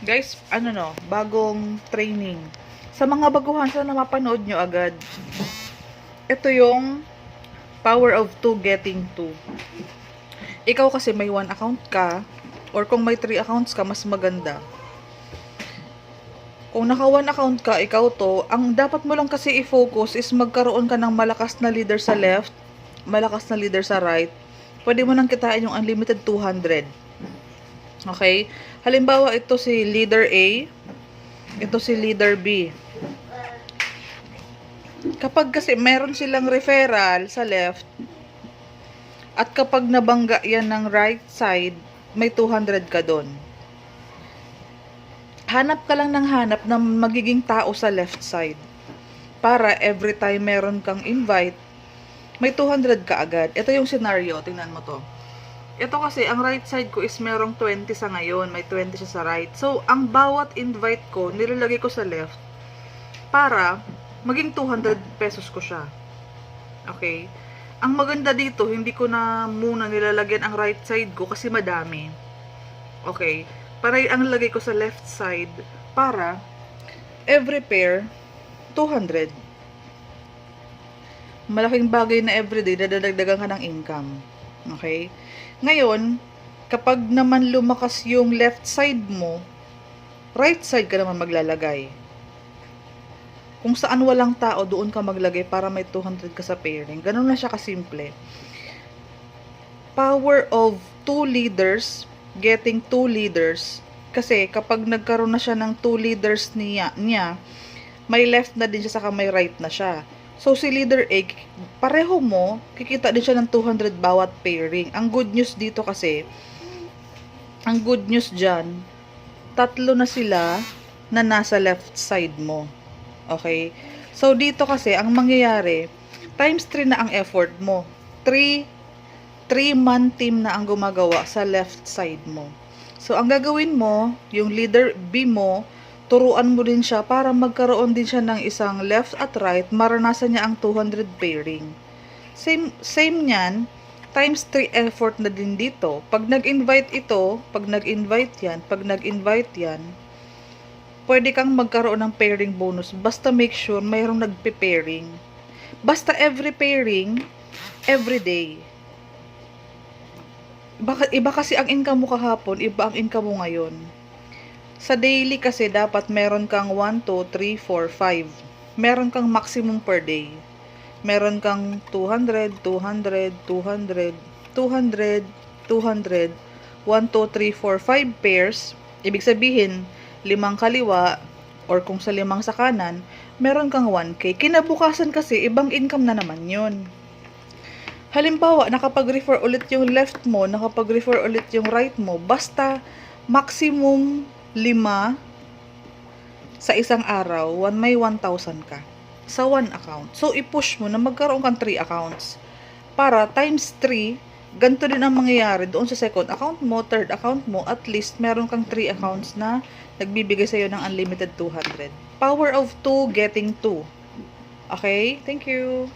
Guys, ano no, bagong training. Sa mga baguhan, sana mapanood nyo agad. Ito yung power of 2 getting 2. Ikaw kasi may 1 account ka, or kung may 3 accounts ka, mas maganda. Kung naka 1 account ka, ikaw to, ang dapat mo lang kasi i-focus is magkaroon ka ng malakas na leader sa left, malakas na leader sa right. Pwede mo nang kitain yung unlimited 200. Okay? Halimbawa, ito si leader A, ito si leader B. Kapag kasi meron silang referral sa left, at kapag nabangga yan ng right side, may 200 ka doon. Hanap ka lang ng hanap ng magiging tao sa left side. Para every time meron kang invite, may 200 ka agad. Ito yung scenario, tingnan mo to. Ito kasi, ang right side ko is merong 20 sa ngayon. May 20 siya sa right. So, ang bawat invite ko, nilalagay ko sa left para maging 200 pesos ko siya. Okay? Ang maganda dito, hindi ko na muna nilalagyan ang right side ko kasi madami. Okay? Para ang lagay ko sa left side para every pair, 200. Malaking bagay na everyday, dadagdagan ka ng income. Okay? Ngayon, kapag naman lumakas yung left side mo, right side ka naman maglalagay. Kung saan walang tao, doon ka maglagay para may 200 ka sa pairing. Ganun na siya kasimple. Power of 2 leaders, getting 2 leaders. Kasi kapag nagkaroon na siya ng 2 leaders niya, may left na din siya saka may right na siya. So, si leader A, pareho mo, kikita din siya ng 200 bawat pairing. Ang good news dito kasi, ang good news dyan, 3 na sila na nasa left side mo. Okay? So, dito kasi, ang mangyayari, times 3 na ang effort mo. 3-man team na ang gumagawa sa left side mo. So, ang gagawin mo, yung leader B mo, turuan mo din siya para magkaroon din siya ng isang left at right, maranasan niya ang 200 pairing. Same niyan, times 3 effort na din dito. Pag nag-invite ito, pag nag-invite yan, pwede kang magkaroon ng pairing bonus. Basta make sure mayroong nagpe-pairing. Basta every pairing, every day. Iba kasi ang income mo kahapon, iba ang income mo ngayon. Sa daily kasi dapat meron kang 1, 2, 3, 4, 5. Meron kang maximum per day. Meron kang 200, 200, 200, 200, 200, 1, 2, 3, 4, 5 pairs. Ibig sabihin, 5 kaliwa or kung sa 5 sa kanan, meron kang 1K. Kinabukasan kasi, ibang income na naman yun. Halimbawa, nakapag-refer ulit yung left mo, nakapag-refer ulit yung right mo, basta maximum 5 sa isang araw, may 1,000 ka sa 1 account. So, i-push mo na magkaroon kang 3 accounts. Para times 3, ganito din ang mangyayari doon sa second account mo, third account mo, at least meron kang 3 accounts na nagbibigay sa'yo ng unlimited 200. Power of 2 getting 2. Okay? Thank you.